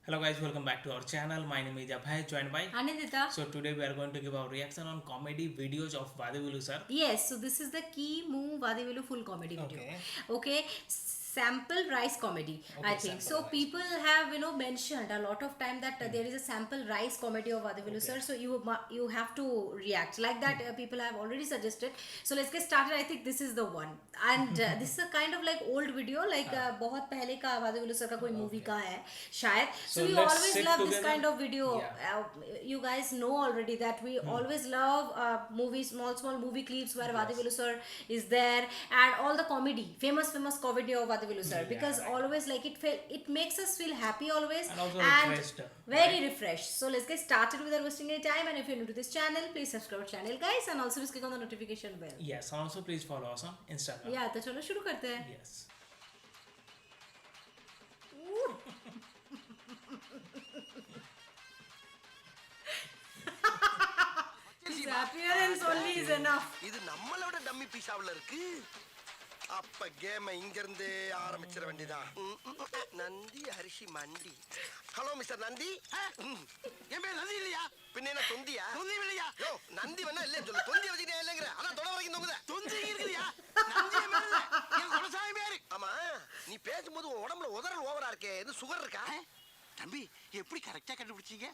Hello guys, welcome back to our channel. My name is Abhay, joined by Anindita. So today we are going to give our reaction on comedy videos of Vadivulu sir. Yes, so this is the key move Vadivelu full comedy video. Okay. Okay, sample rice comedy. Okay, I think sample so. rice. People have mentioned a lot of time that there is a sample rice comedy of Vadivelu sir. So you have to react like that. People have already suggested. So let's get started. I think this is the one, and this is a kind of like old video, like बहुत पहले का Vadivelu sir का कोई movie का है शायद. So So we let's always sit love this together. kind of video. Yeah. You guys know already that we always love movies, small movie clips where Vadivelu sir is there, and all the comedy, famous comedy of Vadivelu sir, Yeah, because right. always like it makes us feel happy always, And also refreshed, very right? refreshed. So let's get started without wasting any time. And if you're new to this channel, please subscribe our channel, guys, and also just click on the notification bell. Yes, also please follow us on Instagram. Yeah, तो चलो शुरू करते हैं. Yes. His appearance only is enough. இது நம்மளோட dummy பீஸாவுல இருக்கு. அப்ப கேம இங்க இருந்து ஆரம்பிச்சிட வேண்டியதான். நந்தி அரிசி மண்டி. Hello mister Nandi. என் பேர் நந்தி இல்லையா? பின்ன என்ன தொந்தியா? தொந்தி இல்லையா? யோ நந்தி வேணா இல்ல சொல்லு. தொந்தி வச்சிட்டே இல்லங்கற. அதான் தொட வரைக்கும் தொங்குதே. தொந்தி இருக்குறியா? நந்தி மேல. என் குலசாமி பேரு. ஆமா. நீ பேசும்போது உன் உடம்புல உதறல் ஓவரா இருக்கே. இது சுகர் இருக்கா? தம்பி எப்படி கரெக்ட்டா கண்டுபிடிச்சீங்க?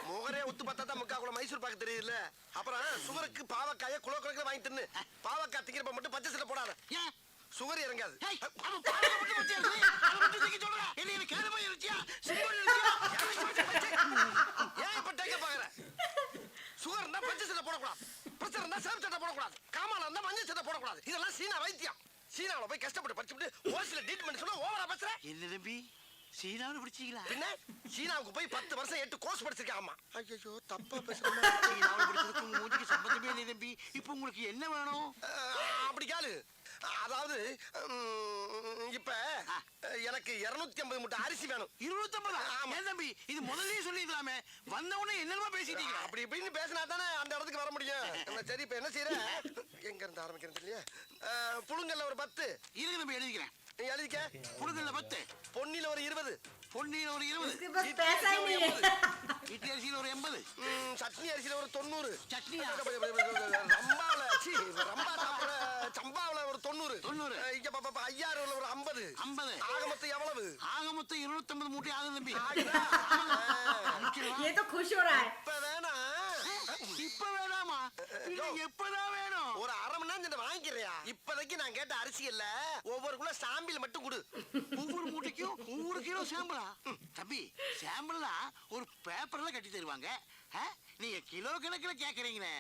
மோகரே ஒத்து பார்த்தா தான் முக்கா குள மைசூர் பாக்கு தெரியுதுல. அப்புறம் சுகருக்கு பாவக்காய குளோ குளக்குல வாங்கி தின்னு. பாவக்காய் திங்கிறப்ப மட்டும் பச்சை சட்டை போடாத. ஏன்? சுகர் இறங்காது. ஏய், அவ பாவக்காய் மட்டும் பச்சை இருக்கு. அத மட்டும் தூக்கி சொல்றா. என்ன கேளமா இருச்சியா? சுகர் இருச்சியா? ஏன் இப்ப டேக்க பாக்குற? சுகர்னா பச்சை சட்டை போட கூடாது. பிரஷர் இருந்தா சேம் சட்டை போட கூடாது. காமால இருந்தா மஞ்சள் சட்டை போட கூடாது. இதெல்லாம் சீனா வைத்தியம். சீனாவுல போய் கஷ்டப்பட்டு படிச்சுட்டு ஹோஸ்டல்ல ட்ரீட்மென்ட் சொன்னா ஓவரா பேசுற? என்ன தம்பி சீனாவில் பிடிச்சிங்களா? பின்ன சீனாவுக்கு போய் 10 வருஷம் 8 கோர்ஸ் படிச்சிருக்கேன். ஆமா. ஐயோ தப்பா பேசுறேன். சீனாவில் பிடிச்சதுக்கு உங்க மூஞ்சிக்கு சம்பந்தமே இல்லை தம்பி. இப்போ உங்களுக்கு என்ன வேணும்? அப்படி கேளு. அதாவது இப்ப எனக்கு 250 மூட்டை அரிசி வேணும். 250? ஆமா. ஏன் தம்பி இது முதல்லயே சொல்லிக்கலாமே. வந்த உடனே என்னமா பேசிட்டீங்க? அப்படி இப்படின்னு பேசினா தானே அந்த இடத்துக்கு வர முடியும். சரி இப்ப என்ன செய்யற? எங்க இருந்து ஆரம்பிக்கிறேன் தெரியல. புழுங்கல்ல ஒரு 10 இருக்கு தம்பி எழுதிக்கிறேன். நீ எழுதிக்க. புழுங்கல்ல 10, பொன்னில ஒரு 20, பொன்னியில ஒரு 20, इसके पास पैसा ही नहीं है. இட்லி அரிசியில ஒரு 80, சட்னி அரிசியில ஒரு 90, சட்னியா? ரம்பால ரம்பா சாப்பிடுற சம்பாவுல ஒரு 90, 90. இங்க ஐயாறுல ஒரு 50. 50. ஆக மொத்தம் எவ்வளவு? ஆக மொத்தம் 250 மூட்டை ஆகுது தம்பி. ஆகுதா? ये तो खुश हो रहा है. இப்ப வேணா இப்ப வேணாமா? இல்ல எப்பதான் வேணும்? ஒரு அரை மணி நேரம் வாங்கிக்கிறியா? இப்போதைக்கு நான் கேட்ட அரிசி இல்ல, ஒவ்வொரு குள்ள சாம்பிள் மட்டும் கொடு. ஒவ்வொரு மூட்டைக்கும் 1 கிலோ சாம்பிளா? தம்பி சாம்பிள்னா ஒரு பேப்பர்ல கட்டி தருவாங்க. நீங்க கிலோ கணக்குல கேக்குறீங்களே.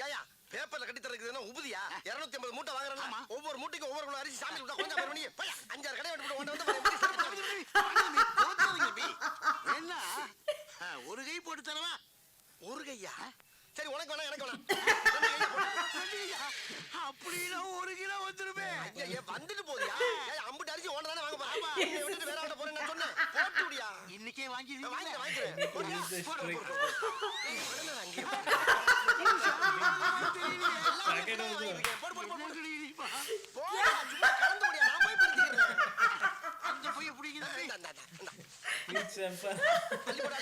ஏயா பேப்பர்ல கட்டி தரக்குதுன்னா உபதியா? 250 மூட்டை வாங்குறேன்னா ஆமா. ஒவ்வொரு மூட்டைக்கும் ஒவ்வொரு குள்ள அரிசி சாம்பிள் கொடுத்தா கொஞ்சம் பண்ணி 5-6 கடை வெட்டி போட்டு என்ன ஒரு கை போட்டு தரவா? ஒரு கையா? சரி உனக்கு வேணா எனக்கு வேணாம். அப்படின்னா 1 கிலோ வந்துருமே. ஐயா வந்துட்டு போறியா? அம்புட்டு அரிசி ஓட தானே வாங்க போறா. நீ விட்டுட்டு வேற ஆட்ட போறேன்னு நான் சொன்னேன். போட்டு விடியா? இன்னைக்கே வாங்கிடுவீங்க. வாங்கிக்கிறேன். போறியா? This is போடு, strict. போடு, போடு. ஏய், உடனே அங்கேயே போடு. Packet also. போடு, போடு, போடு, போடு. தெரியுமா? போடா, சும்மா கலந்து விடியா? நான் போய் பிடிச்சிக்கிறேன். அந்த போய் பிடிக்குது. இந்தா. It's sample. அள்ளி போடு.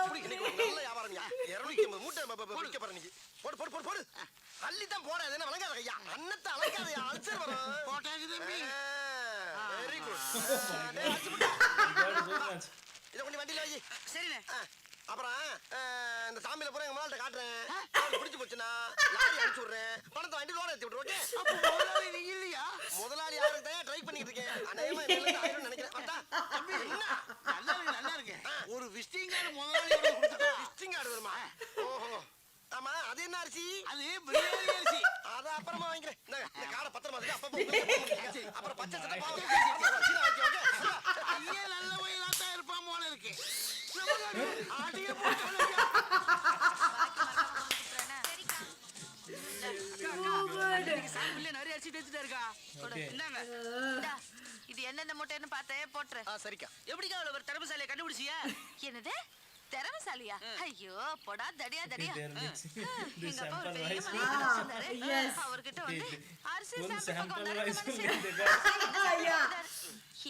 புடி, இன்னைக்கு ஒரு நல்ல வியாபாரம்யா. 250 மூட்டை விற்க போறேன் இன்னைக்கு. போடு. அள்ளி தான் போட. அது என்ன விளங்காத ஐயா. அன்னத்தை அழைக்காதயா. அல்சர் வரும். போட்டாச்சு தம்பி. Very good. You got so much. இதை கொண்டு வண்டியில வை. சரிண்ணே. அப்புறம் இந்த சாமியில பூரா எங்க முதலாளிட்ட காட்டுறேன். பிடிச்சு போச்சுன்னா லாரி அனுப்பிச்சு விடுறேன். பணத்தை வாங்கி லோன் ஏற்றி விட்டுரு. ஓகே? அப்போ முதலாளி நீங்க இல்லையா? முதலாளி யாருக்கு தான் ட்ரை பண்ணிட்டு இருக்கேன். அநேகமா என்ன ஆயிரும் நினைக்கிறேன். அட்டா, தம்பி நல்லா இருக்கு. ஒரு விசிட்டிங் கார்டு முதலாளியோட கொடுத்துட்டா. விசிட்டிங் கார்டு வருமா? ஓஹோ. ஆமா, அது என்ன அரிசி? அது பிரியாணி அரிசி. அத அப்புறமா வாங்கிக்கிறேன். இந்த காடை பத்திரமா இருக்கு. அப்பப்போ அப்புறம் பச்சை சட்டை பாவம். ஐயா நல்ல வயலா தான் இருப்பான் போல இருக்கு. ஆடிய போட்டு நிறைய அரிசி தேச்சுட்டா இருக்கா. Okay. இந்தா, இது என்னென்ன மூட்டைன்னு பார்த்தே போட்டுரு. சரிக்கா. எப்படிக்கா அவ்வளவு ஒரு திறமைசாலியை கண்டுபிடிச்சியா? என்னது திறமசாலியா ஐயோ போடா தடியா தடியா They're mixing the எங்க அப்பா ஒரு sample பெரிய rice. மளிகை கடை வச்சிருந்தாரு. yes. அவர்கிட்ட வந்து அரிசி One சாப்பிட்டு பக்கம் sample வந்தாரு, rice மனுஷன். will get the guy. Yeah.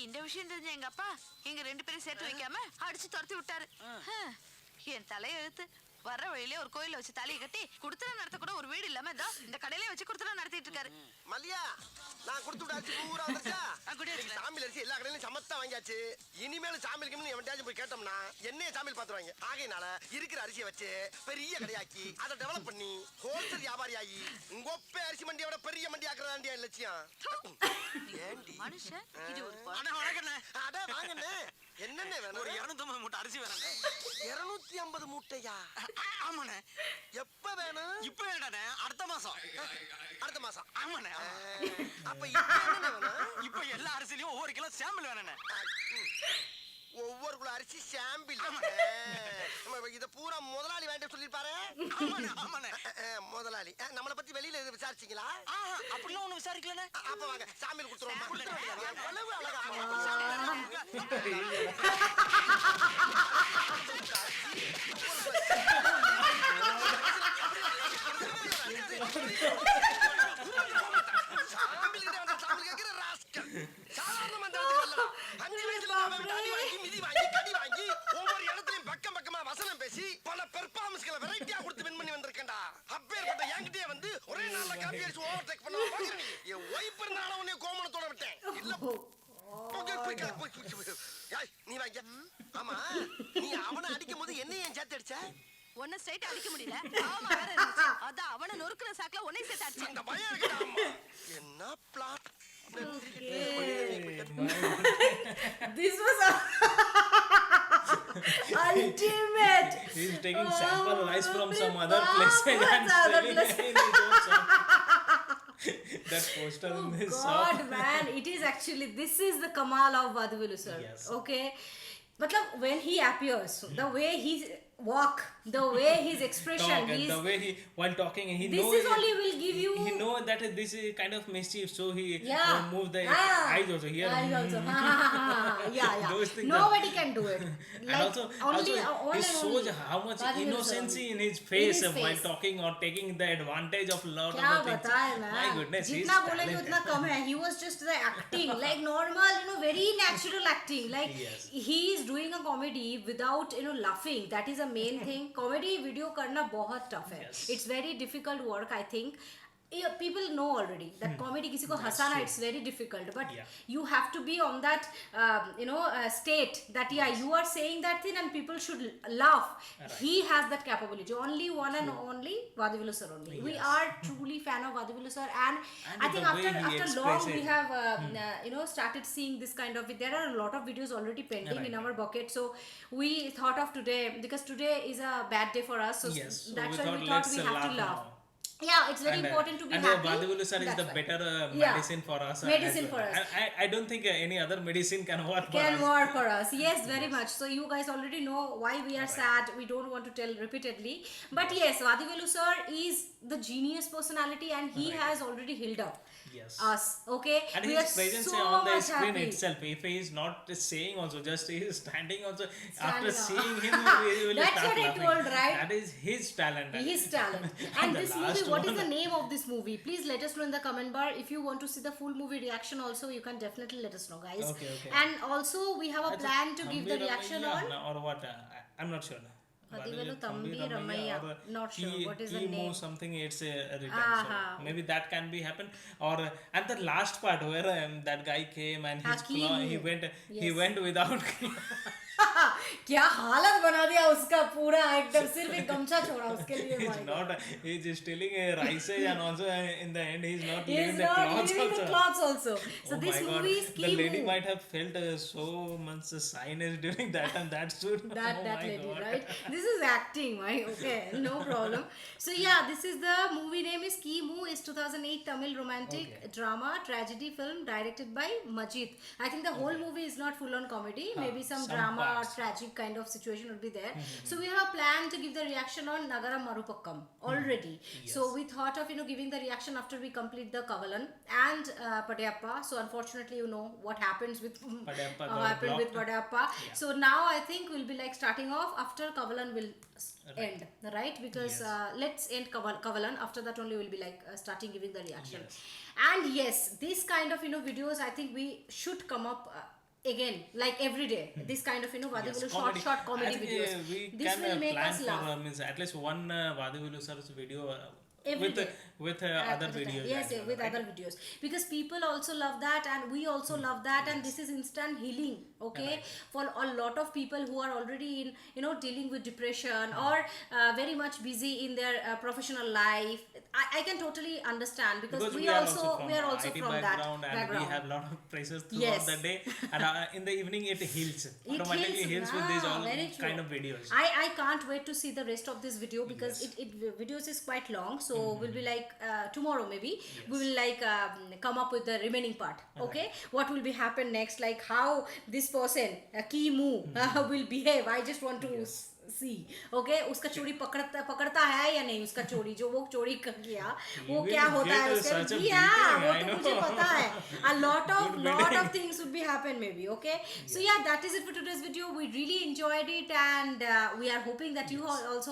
இந்த விஷயம் தெரிஞ்ச எங்க அப்பா எங்க 2 பேரும் சேர்த்து வைக்காம அடிச்சு துரத்தி விட்டாரு. என் தலையெழுத்து வர்ற வழியிலே ஒரு கோயில வச்சு தலையை கட்டி குடுத்தன நடத்த கூட ஒரு வீடு இல்லாம இதோ இந்த கடையிலே வச்சு குடுத்தன நடத்திட்டு இருக்காரு. மல்லியா நான் கொடுத்து விட்ட அரிசி பூரா வந்துருச்சா இன்னைக்கு சாமியில் அரிசி எல்லா கடையிலும் சமத்தா வாங்கியாச்சு. இனிமேல் சாமிக்கு எவன்டாச்சும் போய் கேட்டோம்னா என்னைய சாமியில் பாத்துருவாங்க. ஆகையினால இருக்கிற அரிசியை வச்சு பெரிய கடையாக்கி அதை டெவலப் பண்ணி ஹோல்சேல் வியாபாரி ஆகி உங்க ஒப்பே அரிசி மண்டியோட பெரிய மண்டி ஆக்குறதாண்டியா லட்சியம். ஏண்டி மனுஷன் இது ஒரு அண்ணா வணக்கண்ணே. அட வாங்கண்ணே என்னென்ன வேணும்? ஒரு 250 மூட்டை அரிசி வேணும். 250 மூட்டையா? ஆமாண்ணே. எப்ப வேணும்? இப்ப வேண்டாண்ணே, அடுத்த மாசம். அடுத்த மாசம். ஆமாண்ணே. அப்ப இப்ப என்ன வேணும்? இப்ப எல்லா அரிசிலையும் ஒவ்வொரு கிலோ சாம்பிள் வேணுண்ணே. ஒவ்வொரு குள்ள அரிசி சாம்பிள். இத பூரா முதலாளி வேண்டாம் சொல்லிருப்பாரு. ஆமாண்ணே. முதலாளி நம்மளை பத்தி வெளியில எது விசாரிச்சீங்களா? அப்படிலாம் ஒண்ணு விசாரிக்கலண்ணே. அப்ப வாங்க சாமியில் கொடுத்துருவோம். எவ்வளவு அழகா ஒவ்வொரு இடத்துலயும் பக்கம் பக்கமா வசனம் பேசி பல பெர்ஃபார்மன்ஸ்களை வெரைட்டியா கொடுத்து வின் பண்ணி வந்திருக்கேன்டா. அப்பேற்பட்ட என்கிட்டயே வந்து ஒரே நாள்ல காப்பி அடிச்சு ஓவர்டேக் பண்ண பாக்குற நீ. என் ஒய்ஃப் இருந்தாலும் உன்னை கோமணத்தோட விட்டேன். இல்ல நீ வாங்க. ஆமா நீ அவனை அடிக்கும் போது என்ன ஏன் சேர்த்து அடிச்ச? ஒன்ன ஸ்ட்ரைட் அடிக்க முடியல. ஆமா வேற இருந்துச்சு. அதான் அவன நொறுக்குற சாக்குல ஒன்னை சேர்த்து அடிச்சேன். இந்த பயம் இருக்குடா. என்ன plot? This was ultimate. He's taking sample rice from some other place and other selling place. it in his own shop. That poster in his God, shop. man, it is actually, this is the Kamal of Vadivelu sir. Yes. Okay, but when he appears, the way he walk, the way his expression, Talk and he's, the way he while talking he this knows is only will give you. he know that this is kind of mischief, so he Yeah. move the Ah. eyes also here. Eyes also. Yeah. Those things Nobody can do it. And also only it shows how much Vadivelu sir innocency only. in his face In his while face. talking or taking the advantage of lot क्या of the things. बताए man? My goodness, he's जितना बोलेंगे talented. उतना कम है. He was just the acting, like normal, very natural acting. Like Yes. he is doing a comedy without laughing. That is a main thing. Comedy video करना बहुत tough है. Yes. It's very difficult work, I think. People know already that comedy किसी को हंसाना it's very difficult, but Yeah. you have to be on that state that you are saying that thing and people should laugh. Right. He has that capability. Only one and only Vadivelu sir only. We Yes. are truly fan of Vadivelu sir, and And I think the way he after long express we it. have started seeing this kind of. There are a lot of videos already pending in Right. our bucket, so we thought of today because today is a bad day for us. So Yes, so that's we why thought we thought let's we have to laugh. now. Yeah, it's very And, important to be and happy. Vadivelu sir is That's the why. better Yeah. medicine for us. Medicine as for well. us. I don't think any other medicine can work for Can us. work for us. Yes, very much. So you guys already know why we are sad. We don't want to tell repeatedly. But yes, Vadivelu sir is the genius personality and he has already healed up Yes. us. Okay. And we his are presence so on the much screen happy. itself, if he is not saying also, just he is standing also, Standing after up. seeing him, you will That's start what I laughing. told, right? That is his talent. His talent. And And the this last movie, what is one- the name of this movie? Please let us know in the comment bar. If you want to see the full movie reaction also, you can definitely let us know, guys. Okay. And also we have a plan to give the Thambi reaction Ramayya on. or what? I'm not sure. Vadivelu Thambi Thambi Ramayya. or Not sure. What is the Kimo name? something it's written. Aha. So maybe that can be happen. Or and the last part where that guy came and his Hakim. he Yes. went without. क्या हालत बना दिया उसका पूरा एकदम सिर्फ एक गमछा छोड़ा उसके लिए He's my God. not. He's stealing rice and also in the end he's not He leaving is the not clothes leaving also. the clothes also. So Oh this my God. movie is The lady Kimu. might have felt so much shyness during that and that suit. That Oh my lady, God. right? This is acting, right? Okay, no problem. So yeah, this is the movie name is Kimu. Is 2008 Tamil romantic drama tragedy film directed by Majid. I think the whole movie is not full on comedy. Maybe some drama parts. tragic kind of situation would be there. So we have planned to give the reaction on Nagara Marupakkam already. So we thought of giving the reaction after we complete the Kavalan and Padayappa. So unfortunately, what happens with Padayappa got happened with blocked. Padayappa. So now I think we'll be like starting off after Kavalan will end, right? Because let's end Kavalan. After that only we'll be like starting giving the reaction. And yes, this kind of videos I think we should come up again, like every day. This kind of Vadivulu short comedy I think, videos. we This can will make plan us for laugh. means at least one Vadivulu sir's video Every with day. with At other the time. videos. Yes, as well, with right? other videos, because people also love that and we also love that, and this is instant healing, okay, for a lot of people who are already in dealing with depression or very much busy in their professional life. I can totally understand, because we are also from that background, and we have a lot of pressures throughout Yes. the day, and in the evening it heals. It Automatically heals with these all very true. kind of videos. I can't wait to see the rest of this video, because it videos is quite long, so we'll be like tomorrow maybe we will like come up with the remaining part, okay, what will be happen next, like how this person Kimu will behave. I just want to see, okay, उसका चोरी पकड़ता है या नहीं, उसका चोरी जो वो चोरी कर गया वो will क्या होता है get उसके, such a yeah, beating, वो I तो know. मुझे पता है. A lot Good of things would be happen maybe, okay. So yeah, that is it for today's video. We really enjoyed it, and we are hoping that you all also